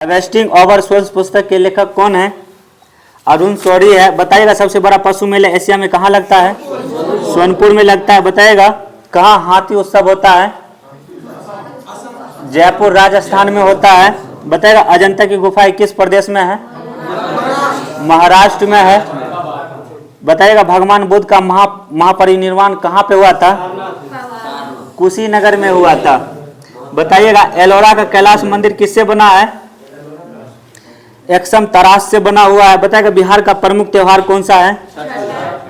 Harvesting over souls पुस्तक के लेखक कौन है? अरुण शौरी है। बताइएगा सबसे बड़ा पशु मेला एशिया में कहाँ लगता है? सोनपुर में लगता है। बताइएगा कहाँ हाथी उत्सव होता है? जयपुर राजस्थान में होता है। बताइएगा अजंता की गुफाएं किस प्रदेश में है? महाराष्ट्र में है। बताइएगा भगवान बुद्ध का महापरिनिर्वाण कहाँ पे हुआ था? कुशीनगर में हुआ था। बताइएगा एलोरा का कैलाश मंदिर किससे बना है? एक्सम तराश से बना हुआ है। बताइएगा बिहार का प्रमुख त्योहार कौन सा है?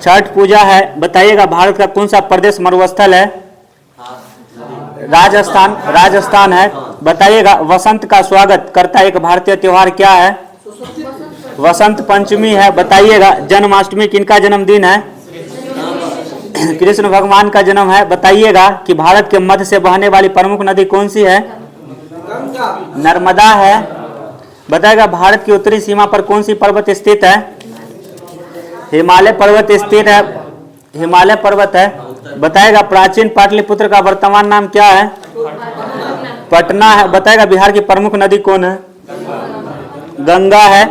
छठ पूजा है। बताइएगा भारत का कौन सा प्रदेश मरुस्थल है? राजस्थान है। बताइएगा वसंत का स्वागत करता एक भारतीय त्योहार क्या है? वसंत पंचमी है। बताइएगा जन्माष्टमी किनका जन्मदिन है? कृष्ण भगवान का जन्म है। बताइएगा कि भारत के मध्य से बहने वाली प्रमुख नदी कौन सी है? नर्मदा है। बताइएगा भारत की उत्तरी सीमा पर कौन सी पर्वत स्थित है? हिमालय पर्वत स्थित है। हिमालय पर्वत है। बताइएगा प्राचीन पाटलिपुत्र का वर्तमान नाम क्या है? पटना है। बताइएगा बिहार की प्रमुख नदी कौन है? गंगा है।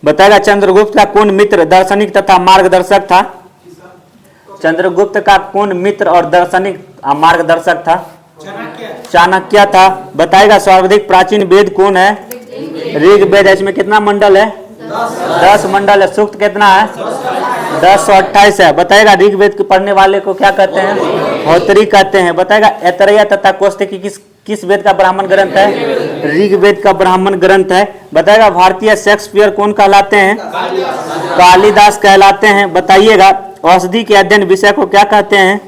बताइएगा चंद्रगुप्त का कौन मित्र दार्शनिक तथा मार्गदर्शक था? चंद्रगुप्त का कौन मित्र और दार्शनिक मार्गदर्शक था? चाणक्य था। बताइएगा सर्वाधिक प्राचीन वेद कौन है? ऋग वेद। इसमें कितना मंडल है? 10 मंडल है। सूक्त कितना है? 1028 है। बताइएगा ऋग वेद के पढ़ने वाले को क्या कहते हैं? होत्री कहते हैं। बताइएगा ऐतरेय तथा कौशिकी किस वेद का ब्राह्मण ग्रंथ है? ऋग वेद का ब्राह्मण ग्रंथ है। बताइएगा भारतीय शेक्सपियर कौन कहलाते हैं? कालिदास कहलाते हैं। बताइएगा औषधि के अध्ययन विषय को क्या कहते हैं?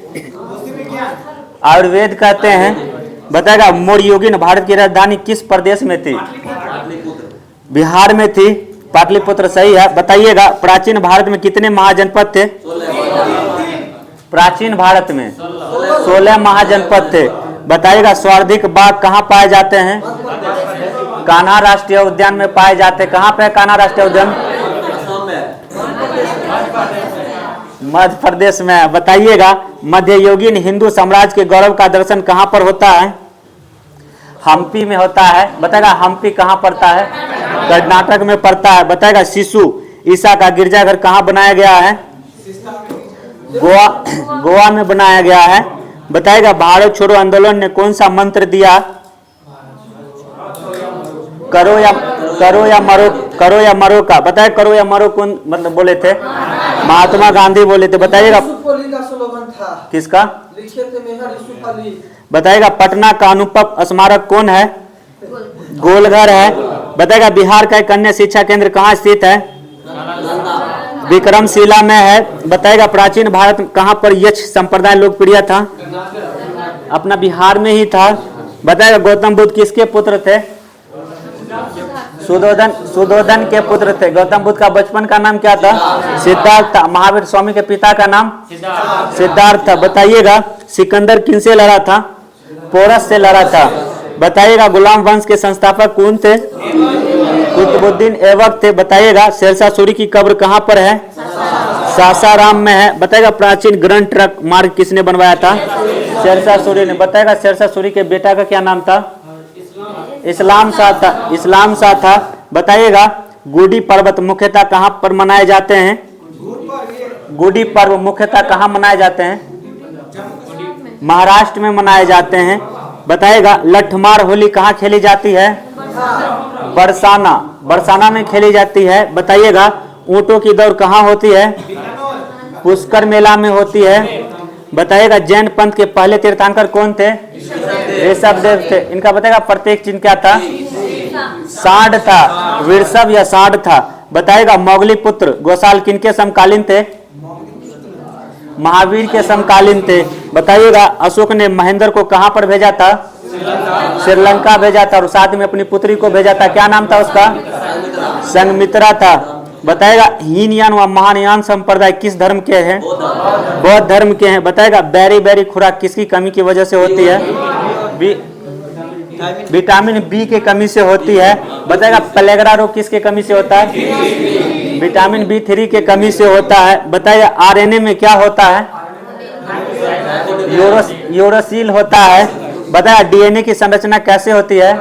आयुर्वेद कहते हैं। बताइएगा मौर्ययुगीन भारत की राजधानी किस प्रदेश में थी? बिहार में थी। पाटलिपुत्र सही है। बताइएगा प्राचीन भारत में कितने महाजनपद थे? प्राचीन भारत में 16 महाजनपद थे। बताइएगा सर्वाधिक बाघ कहाँ पाए जाते हैं? कान्हा राष्ट्रीय उद्यान में पाए जाते हैं। कहाँ पे कान्हा राष्ट्रीय उद्यान? मध्य प्रदेश में है। बताइएगा मध्ययुगीन हिंदू साम्राज्य के गौरव का दर्शन कहाँ पर होता है? हम्पी में होता है। बताएगा हम्पी कहाँ पड़ता है? कर्नाटक में पड़ता है। बताएगा शिशु ईसा का गिरजाघर कहाँ बनाया गया है? गोवा में बनाया गया है। बताएगा भारत छोड़ो आंदोलन ने कौन सा मंत्र दिया? करो या मरो का। बताए करो या मरो कौन मतलब बोले थे? महात्मा गांधी बोले थे। बताइएगा किसका? बताइएगा पटना का अनुपम स्मारक कौन है? गोलघर है। बताइएगा बिहार का एक अन्य शिक्षा केंद्र कहाँ स्थित है? विक्रमशिला में है। बताइएगा प्राचीन भारत में कहाँ पर यक्ष संप्रदाय लोकप्रिय था? अपना बिहार में ही था। बताइएगा गौतम बुद्ध किसके पुत्र थे? सुधोधन के पुत्र थे। गौतम बुद्ध का बचपन का नाम क्या था? सिद्धार्थ था। महावीर स्वामी के पिता का नाम सिद्धार्थ था। बताइएगा सिकंदर किनसे लड़ा था? पोरस से लड़ा था। बताइएगा गुलाम वंश के संस्थापक कौन थे? कुतुबुद्दीन ऐबक थे। बताइएगा शेरशाह सूरी की कब्र कहाँ पर है? सासाराम में है। बताइएगा प्राचीन ग्रंथ ट्रक मार्ग किसने बनवाया था? शेरशाह सूरी ने। बताइएगा शेरशाह सूरी के बेटा का क्या नाम था? इस्लाम शाह था। बताइएगा गुड़ी पर्वत मुख्यतः कहाँ पर मनाए जाते हैं? गुड़ी पर्व मुख्यतः कहाँ मनाए जाते हैं? महाराष्ट्र में मनाए जाते हैं। बताइएगा लठमार होली कहाँ खेली जाती है? बरसाना में खेली जाती है। बताइएगा ऊंटों की दौड़ कहाँ होती है? पुष्कर मेला में होती है। बताइएगा जैन पंथ के पहले तीर्थंकर कौन थे? ऋषभदेव थे। इनका बताइएगा प्रत्येक चिन्ह क्या था? सांड था। वृषभ या सांड था। बताइएगा मोगली पुत्र गोसाल किनके समकालीन थे? महावीर के समकालीन थे। बताइएगा अशोक ने महेंद्र को कहां पर भेजा था? श्रीलंका भेजा था और साथ में अपनी पुत्री को भेजा था। क्या नाम था उसका? संघमित्रा था। बताइएगा हीनयान व महानयान संप्रदाय किस धर्म के हैं? बौद्ध धर्म के हैं। बताइएगा बेरी खुराक किसकी कमी की वजह से होती है? विटामिन बी की कमी से होती है। बताइएगा प्लेगरा रोग किसके कमी से होता है? विटामिन B3 के कमी से होता है। बताइए आरएनए में क्या होता है? यूरोसिल होता है। बताया डीएनए की संरचना कैसे होती है?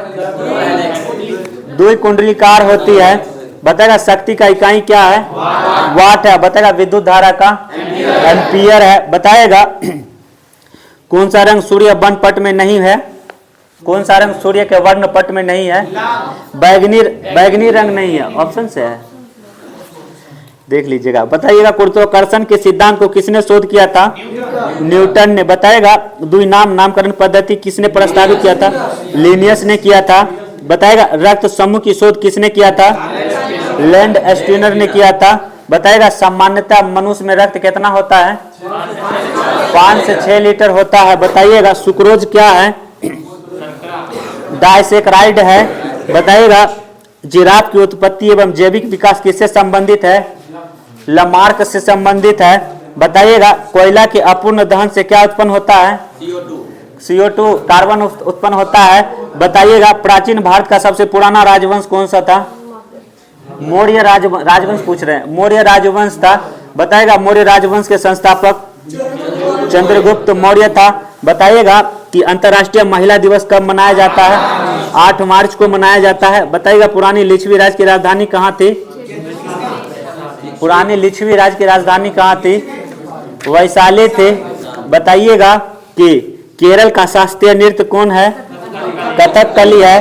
द्वि कुंडलीकार होती है। बताएगा शक्ति का इकाई क्या है? वाट है। बताएगा विद्युत धारा का एम्पियर है। बताएगा कौन सा रंग सूर्य वर्णपट में नहीं है? कौन सा रंग सूर्य के वर्णपट में नहीं है? बैगनी रंग नहीं है, ऑप्शन से है, देख लीजिएगा। बताइएगा गुरुत्वाकर्षण के सिद्धांत को किसने शोध किया था? न्यूटन ने। बताएगा द्विनाम नामकरण पद्धति किसने प्रस्तावित किया था? लीनियस ने किया था। बताएगा रक्त समूह की शोध किसने किया था? लैंड स्टीनर ने किया था। बताएगा सामान्यतः मनुष्य में रक्त कितना होता है? 5 से 6 लीटर होता है। बताइएगा सुक्रोज क्या है? डाइसेक्राइड है। बताइएगा जिराफ की उत्पत्ति एवं जैविक विकास किससे संबंधित है? लमार्क से संबंधित है। बताइएगा कोयला के अपूर्ण दहन से क्या उत्पन्न होता है? CO2 कार्बन उत्पन्न होता है। बताइएगा प्राचीन भारत का सबसे पुराना राजवंश कौन सा था? मौर्य राजवंश पूछ रहे हैं, मौर्य राजवंश था। बताइएगा मौर्य राजवंश के संस्थापक चंद्रगुप्त मौर्य था। बताइएगा कि अंतर्राष्ट्रीय महिला दिवस कब मनाया जाता है? 8 मार्च को मनाया जाता है। बताइएगा पुरानी लिच्छवी राज्य की राजधानी कहाँ थी? पुरानी लिच्छवी राज्य की राजधानी कहाँ थी? वैशाली थे। बताइएगा कि केरल का शास्त्रीय नृत्य कौन है? कथकली है।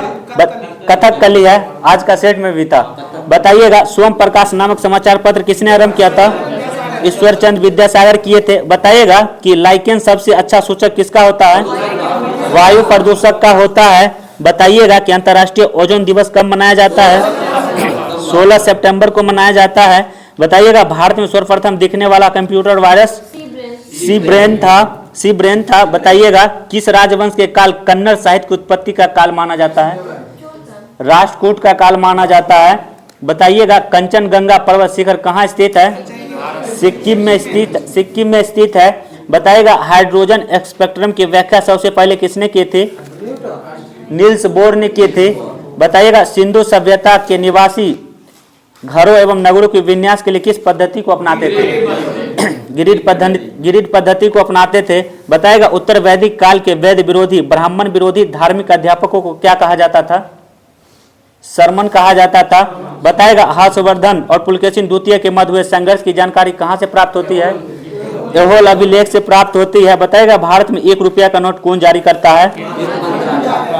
कथकली है, आज का सेट में भी था। बताइएगा सोम प्रकाश नामक समाचार पत्र किसने आरंभ किया था? ईश्वर चंद्र विद्यासागर किए थे। बताइएगा कि लाइकेन सबसे अच्छा सूचक किसका होता है? वायु प्रदूषक का होता है। बताइएगा कि अंतर्राष्ट्रीय ओजोन दिवस कब मनाया जाता है? 16 सितंबर को मनाया जाता है। बताइएगा भारत में सर्वप्रथम दिखने वाला कंप्यूटर वायरस सी ब्रेन था। बताइएगा किस राजवंश के काल कन्नड़ साहित्य की उत्पत्ति का काल माना जाता है? राष्ट्रकूट का काल माना जाता है। बताइएगा कंचनजंगा पर्वत शिखर कहाँ स्थित है? सिक्किम में स्थित है। बताइएगा हाइड्रोजन स्पेक्ट्रम की व्याख्या सबसे पहले किसने की थी? नील्स बोर ने किए थे। बताइएगा सिंधु सभ्यता के निवासी घरों एवं नगरों के विन्यास के लिए किस पद्धति को अपनाते थे? ग्रिड पद्धति को अपनाते थे। बताइएगा उत्तर वैदिक काल के वेद विरोधी ब्राह्मण विरोधी धार्मिक अध्यापकों को क्या कहा जाता था? शर्मन कहा जाता था। बताएगा हर्षवर्धन और पुलकेशिन द्वितीय के मध्य हुए संघर्ष की जानकारी कहाँ से प्राप्त होती है? एहोल अभिलेख से प्राप्त होती है। बताएगा भारत में 1 रुपया का नोट कौन जारी करता है?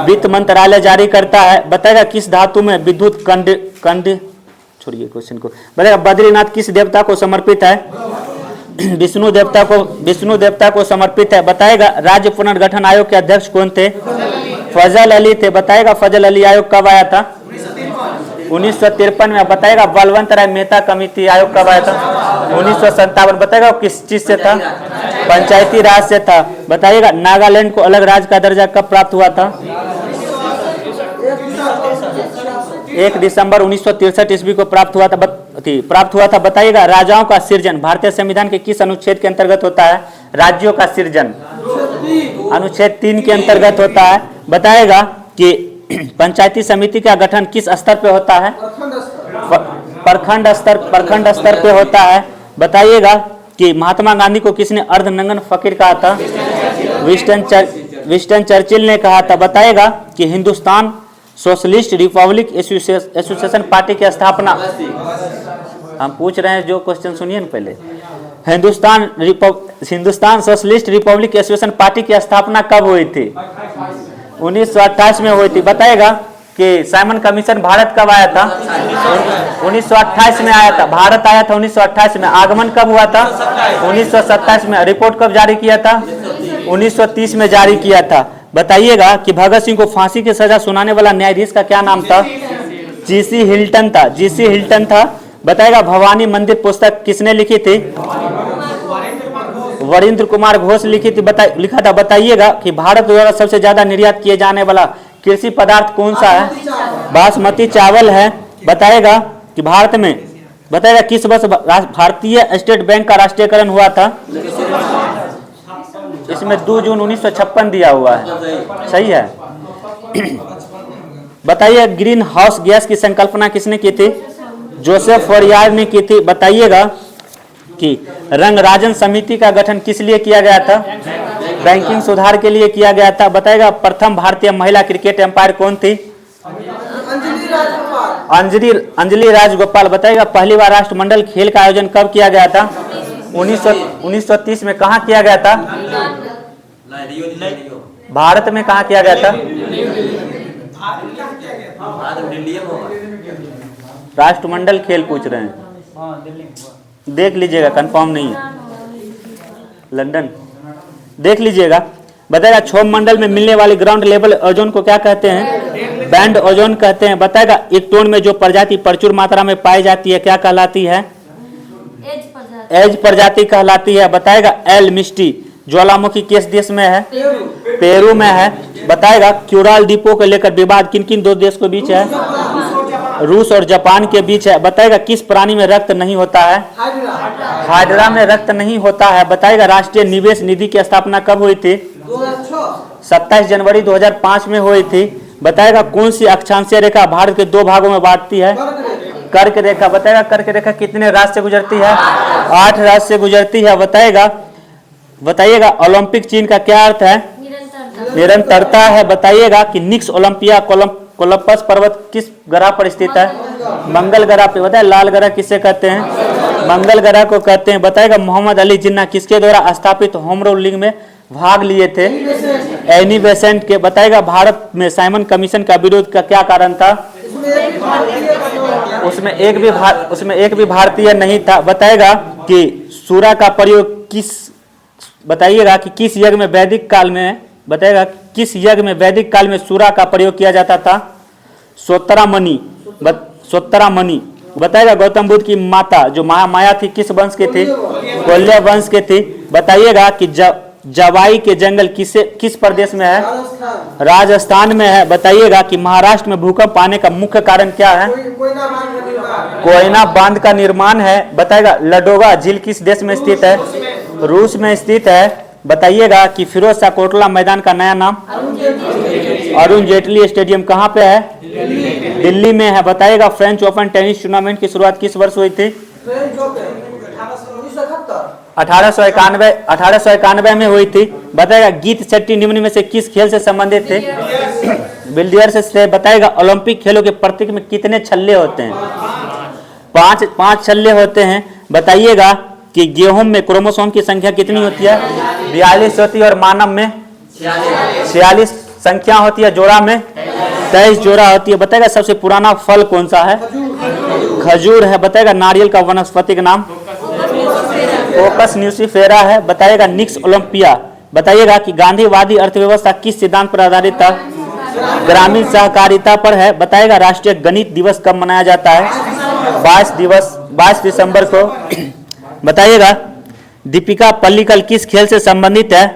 वित्त मंत्रालय जारी करता है। बताएगा किस धातु में विद्युत कंड छोड़िए क्वेश्चन को। बताएगा बद्रीनाथ किस देवता को समर्पित है? विष्णु देवता को समर्पित है। बताएगा राज्य पुनर्गठन आयोग के अध्यक्ष कौन थे? फजल अली थे। बताएगा फजल अली आयोग कब आया था? 1953 में। बताएगा बलवंत राय मेहता कमेटी आयोग कब आया था? 1957। बताएगा किस चीज से था? पंचायती राज से था। बताइएगा नागालैंड को अलग राज्य का दर्जा कब प्राप्त हुआ था? 1 दिसंबर 1963 ईस्वी को प्राप्त हुआ था। बताइएगा राजाओं का सृजन भारतीय संविधान के किस अनुच्छेद के अंतर्गत होता है? राज्यों का सृजन अनुच्छेद 3 के अंतर्गत होता है। बताएगा कि पंचायती समिति का गठन किस स्तर पे होता है? प्रखंड स्तर पे होता है। बताइएगा कि महात्मा गांधी को किसने अर्धनंगन फकीर कहा था? विंस्टन चर्चिल ने कहा था। बताएगा कि Hindustan socialist Republic association party की स्थापना, हम पूछ रहे हैं जो क्वेश्चन सुनिए ना पहले, Hindustan socialist Republic association party की स्थापना कब हुई थी? 1928 में हुई थी। बताएगा कि साइमन कमीशन भारत कब आया था? 1928 में आया था। भारत आया था 1928 में। आगमन कब हुआ था? 1927 में। रिपोर्ट कब जारी किया था? 1930 में जारी किया था। बताइएगा कि भगत सिंह को फांसी की सजा सुनाने वाला न्यायाधीश का क्या नाम था? जीसी हिल्टन था। बताएगा भवानी मंदिर पुस्तक किसने लिखी थी? वरिंद्र कुमार घोष लिखा था। बताइएगा कि भारत द्वारा सबसे ज्यादा निर्यात किए जाने वाला कृषि पदार्थ कौन सा है? बासमती चावल है। बताएगा कि भारत में किस वर्ष भारतीय स्टेट बैंक का राष्ट्रीयकरण हुआ था? इसमें 2 जून 1956 दिया हुआ है। सही है। बताइए ग्रीन हाउस गैस की संकल्पना किसने की थी? जोसेफ फोरियर ने की थी। बताइएगा कि रंगराजन समिति का गठन किस लिए किया गया था? बैंकिंग सुधार के लिए किया गया था। बताएगा प्रथम भारतीय महिला क्रिकेट एम्पायर कौन थी? अंजलि अंजलि राजगोपाल बताइएगा पहली बार राष्ट्रमंडल खेल का आयोजन कब किया गया था? 1930 में। कहाँ किया गया था? भारत में। कहाँ किया गया था? राष्ट्रमंडल खेल पूछ रहे हैं, देख लीजिएगा, कंफर्म नहीं है। लंदन देख लीजिएगा। बताएगा क्षोभ मंडल में मिलने वाली ग्राउंड लेवल ओजोन को क्या कहते हैं? बैंड ओजोन कहते हैं। बताएगा एक टोन में जो प्रजाति प्रचुर मात्रा में पाई जाती है क्या कहलाती है? एज प्रजाति कहलाती है। बताएगा एल मिस्टी ज्वालामुखी किस देश में है? पेरू में है। बताएगा क्यूराल द्वीपों को लेकर विवाद किन किन दो देश के बीच है? रूस और जापान के बीच है। बताएगा किस प्राणी में रक्त नहीं होता है? हाइड्रा में रक्त नहीं होता है। बताएगा राष्ट्रीय निवेश निधि की स्थापना कब हुई थी? 27 जनवरी 2005 में हुई थी। बताएगा कौन सी अक्षांशीय रेखा भारत के 2 भागों में बांटती है? कर्क रेखा। बताएगा कर्क रेखा कितने राज्य से गुजरती है? 8 राज्य से गुजरती है। बताइएगा ओलंपिक चिन्ह का क्या अर्थ है? निरंतरता है। बताइएगा कि निक्स ओलंपिया कोलंबस पर्वत किस ग्रह पर स्थित है? मंगल ग्रह पे। बताए लाल ग्रह किसे कहते हैं? मंगल ग्रह को कहते हैं। बताएगा मोहम्मद अली जिन्ना किसके द्वारा स्थापित होम रूल लीग में भाग लिए थे? एनी बेसेंट के। बताएगा भारत में साइमन कमीशन का विरोध का क्या कारण था? उसमें एक भी भारतीय नहीं था। बताएगा कि सूरा का प्रयोग बताइएगा कि किस यज्ञ में वैदिक काल में वैदिक काल में सूरा का प्रयोग किया जाता था? सोत्तरा मणि। बताइएगा गौतम बुद्ध की माता जो माया थी किस वंश के थी? कोल्य वंश के थी। बताइएगा कि जवाई के जंगल किस प्रदेश में है? राजस्थान में है। बताइएगा कि महाराष्ट्र में भूकंप आने का मुख्य कारण क्या है? कोयना बांध का निर्माण है। बताइएगा लडोगा झील किस देश में स्थित है? रूस में स्थित है। बताइएगा कि फिरोज शाह कोटला मैदान का नया नाम? अरुण जेटली स्टेडियम कहाँ पे है? दिल्ली में है। बताइएगा फ्रेंच ओपन टेनिस टूर्नामेंट की शुरुआत किस वर्ष हुई थी? 1891 में हुई थी। बताएगा गीत शेट्टी निम्न में से किस खेल से संबंधित थे? बिलियर्ड्स से। बताएगा ओलंपिक खेलों के प्रतीक में कितने छल्ले होते हैं? 5 छल्ले होते हैं। बताइएगा कि गेहूं में क्रोमोसोम की संख्या कितनी होती है? 42 होती है। और मानव में 46 संख्या होती है। जोड़ा में 23 जोड़ा होती है। बताएगा सबसे पुराना फल कौन सा है? खजूर है। बताएगा नारियल का वनस्पतिक नाम? कोकस न्यूसीफेरा है। बताइएगा निक्स ओलंपिया। बताइएगा कि गांधीवादी अर्थव्यवस्था किस सिद्धांत पर आधारित था? ग्रामीण सहकारिता पर है। बताइएगा राष्ट्रीय गणित दिवस कब मनाया जाता है? 22 दिसंबर को। बताइएगा दीपिका पल्लिकल किस खेल से संबंधित है?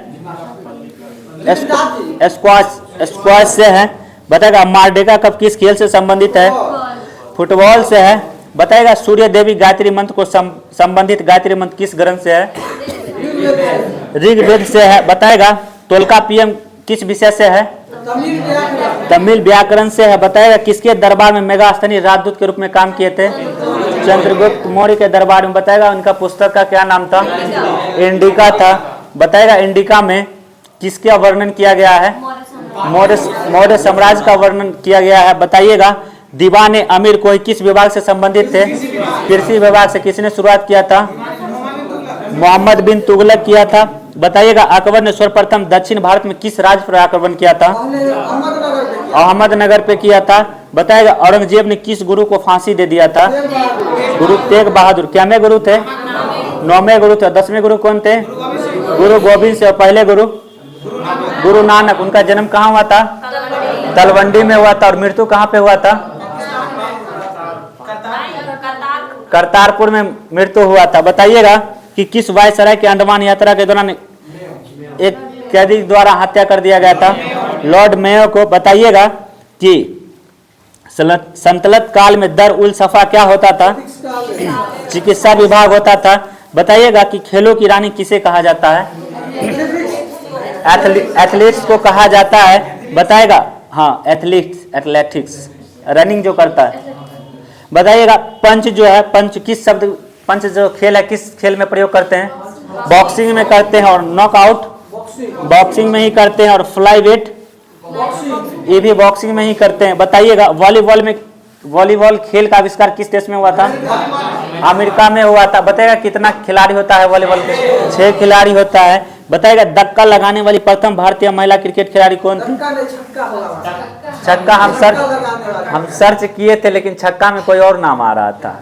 स्क्वाश से है। बताएगा मारडेका कप किस खेल से संबंधित है? फुटबॉल से है। बताएगा सूर्य देवी गायत्री मंत्र को संबंधित गायत्री मंत्र किस ग्रंथ से है? ऋग्वेद से है। बताएगा तोल्कापियम किस विषय से है? तमिल व्याकरण से है। बताएगा किसके दरबार में मेगास्थनीय राजदूत के रूप में काम किए थे? चंद्रगुप्त मौर्य के दरबार में। बताएगा उनका पुस्तक का क्या नाम था? इंडिका था। बताएगा इंडिका में किसका वर्णन किया गया है? मौर्य साम्राज्य का वर्णन किया गया है। बताइएगा दीवाने अमीर कोई किस विभाग से संबंधित थे? कृषि विभाग से। किसने शुरुआत किया था? मोहम्मद बिन तुगलक किया था। बताइएगा अकबर ने सर्वप्रथम दक्षिण भारत में किस राज्य पर आक्रमण किया था? अहमदनगर पे किया था। बताएगा औरंगजेब ने किस गुरु को फांसी दे दिया था? गुरु तेग बहादुर। क्यामे गुरु थे? 9वें गुरु थे। 10वें गुरु कौन थे? गुरु गोविंद से। पहले गुरु गुरु नानक। उनका जन्म कहाँ हुआ था? तलवंडी में हुआ था। और मृत्यु कहाँ पे हुआ था? करतारपुर में मृत्यु हुआ था। बताइएगा कि किस वायसराय के अंडमान यात्रा के दौरान एक कैदी द्वारा हत्या कर दिया गया था? लॉर्ड मेयो को। बताइएगा कि संतलत काल में दर उल सफा क्या होता था? चिकित्सा विभाग होता था। बताइएगा कि खेलों की रानी किसे कहा जाता है? एथलीट्स को कहा जाता है। बताएगा हाँ एथलेटिक्स रनिंग जो करता है। बताइएगा पंच जो है पंच जो खेल है किस खेल में प्रयोग करते हैं? बॉक्सिंग में करते हैं। और नॉकआउट बॉक्सिंग में ही करते हैं। और फ्लाई वेट ये भी बॉक्सिंग में ही करते हैं। बताइएगा वॉलीबॉल खेल का आविष्कार किस देश में हुआ था? अमेरिका में हुआ था। बताएगा कितना खिलाड़ी होता है वॉलीबॉल के? 6 खिलाड़ी होता है। बताएगा धक्का लगाने वाली प्रथम भारतीय महिला क्रिकेट खिलाड़ी कौन थी? छक्का हम सर्च किए थे, लेकिन छक्का में कोई और नाम आ रहा था,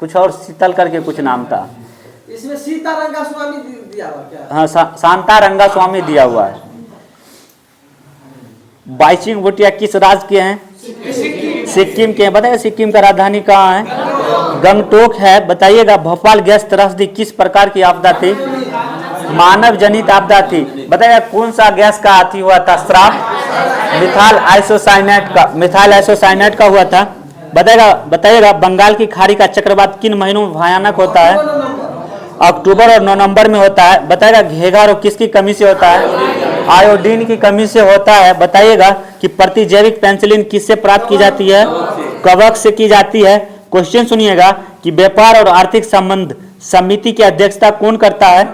कुछ और शीतल करके कुछ नाम था। इसमें सीता रंगा स्वामी दिया हुआ क्या? हाँ, शांता रंगा स्वामी दिया हुआ है। बाइचिंग भूटिया किस राज्य के हैं? सिक्किम के हैं। बताइए सिक्किम का राजधानी कहाँ है? गंगटोक है। बताइएगा भोपाल गैस त्रसदी किस प्रकार की आपदा थी? मानव जनित आपदा थी। बताइएगा कौन सा गैस का हाथी हुआ था? श्राप मिथाइल आइसोसाइनेट का हुआ था। बताइएगा बंगाल की खाड़ी का चक्रवात किन महीनों में भयानक होता है? अक्टूबर और नवंबर में होता है। बताइएगा घेघा रोग किसकी कमी से होता है? आयोडीन की कमी से होता है। बताइएगा कि प्रतिजैविक पेनिसिलिन किससे प्राप्त की जाती है? कवक से की जाती है। क्वेश्चन सुनिएगा कि व्यापार और आर्थिक संबंध समिति की अध्यक्षता कौन करता है?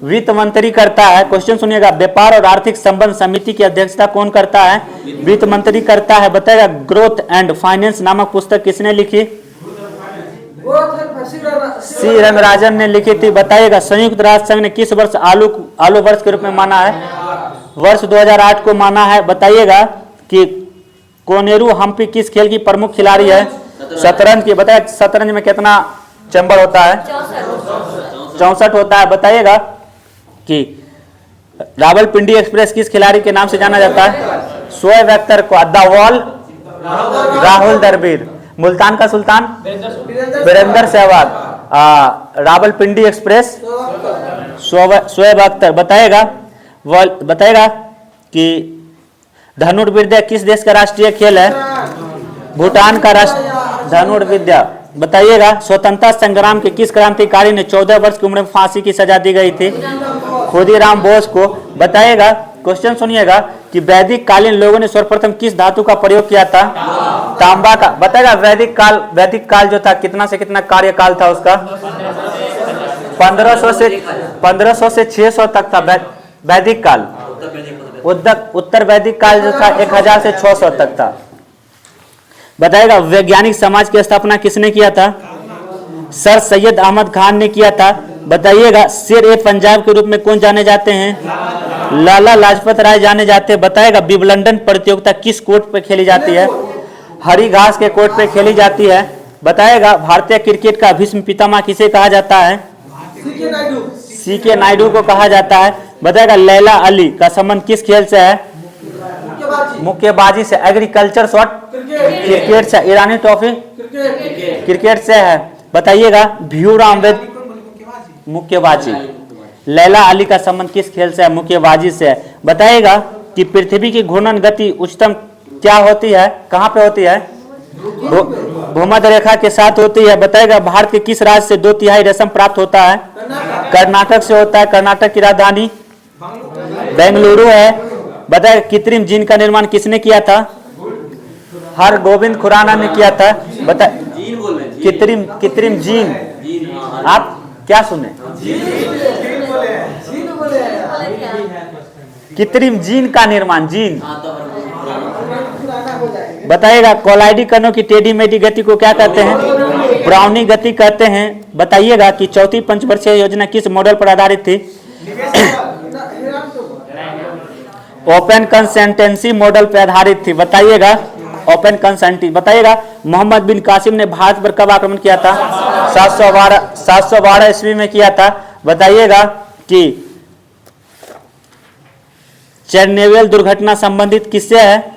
वित्त मंत्री करता है। क्वेश्चन सुनिएगा व्यापार और आर्थिक संबंध समिति की अध्यक्षता कौन करता है? वित्त मंत्री करता है। बताएगा ग्रोथ एंड फाइनेंस नामक पुस्तक किसने लिखी? सी रंगराजन ने लिखी थी। बताइएगा संयुक्त राष्ट्र संघ ने किस वर्ष आलू वर्ष के रूप में माना है? वर्ष 2008 को माना है। बताइएगा कि कोनेरू हम्पी किस खेल की प्रमुख खिलाड़ी है? शतरंज की। बताइए शतरंज में कितना चैम्बर होता है? 64 होता है। बताइएगा कि रावलपिंडी एक्सप्रेस किस खिलाड़ी के नाम से जाना जाता है? शोएब अख्तर को। The wall Rahul Dravid. मुल्तान का सुल्तान वीरेंद्र सहवाग। रावलपिंडी एक्सप्रेस शोएब अख्तर। बताएगा कि धनुर्विद्या किस देश का राष्ट्रीय खेल है? भूटान का राष्ट्र धनुर्विद्या। बताइएगा स्वतंत्रता संग्राम के किस क्रांतिकारी ने 14 वर्ष की उम्र में फांसी की सजा दी गई थी? खुदीराम बोस को। बताइएगा क्वेश्चन सुनिएगा कि वैदिक कालीन लोगों ने सर्वप्रथम किस धातु का प्रयोग किया था? तांबा का। बताएगा वैदिक काल जो था कितना से कितना कार्यकाल था उसका? 1500 से 600 तक था वैदिक काल। उत्तर वैदिक काल जो था 1000 से 600 तक था। बताएगा वैज्ञानिक समाज की स्थापना किसने किया था? सर सैयद अहमद खान ने किया था। बताइएगा शेर ए पंजाब के रूप में कौन जाने जाते हैं? लाला लाजपत राय जाने जाते हैं। बताएगा विंबलडन प्रतियोगिता किस कोर्ट पे खेली जाती है? हरी घास के कोर्ट पे खेली जाती है। बताएगा भारतीय क्रिकेट का भीष्म पितामह किसे कहा जाता है? सीके नायडू को कहा जाता है। बताएगा लैला अली का संबंध किस खेल से है? मुक्केबाजी से। एग्रीकल्चर शॉट क्रिकेट से। ईरानी ट्रॉफी क्रिकेट से है। बताइएगा भीमराव अम्बेडकर मुक्केबाजी। लैला अली का संबंध किस खेल से है? मुक्केबाजी से है। बताइएगा कि पृथ्वी की घूर्णन गति उच्चतम क्या होती है? कहाँ पे होती है? भूमध्य रेखा के साथ होती है। बताइएगा भारत के किस राज्य से 2/3 रेशम प्राप्त होता है? कर्नाटक से होता है। कर्नाटक की राजधानी बेंगलुरु है। बताइएगा कृत्रिम जीन का निर्माण किसने किया था? हरगोविंद खुराना ने किया था। बता कृत्रिम जीन आप क्या सुने? कृत्रिम जीन का निर्माण जीन। बताइएगा कोलाइडी कणों की टेढ़ी मेढ़ी गति को क्या कहते हैं? ब्राउनी गति कहते हैं। बताइएगा कि चौथी पंचवर्षीय योजना किस मॉडल पर आधारित थी? ओपन कंसल्टेंसी मॉडल पर आधारित थी। बताइएगा ओपन कंसल्टेंसी। बताइएगा मोहम्मद बिन कासिम ने भारत पर कब आक्रमण किया था? 712 ईस्वी में किया था। बताइएगा कि चेरनोबिल दुर्घटना संबंधित किससे है?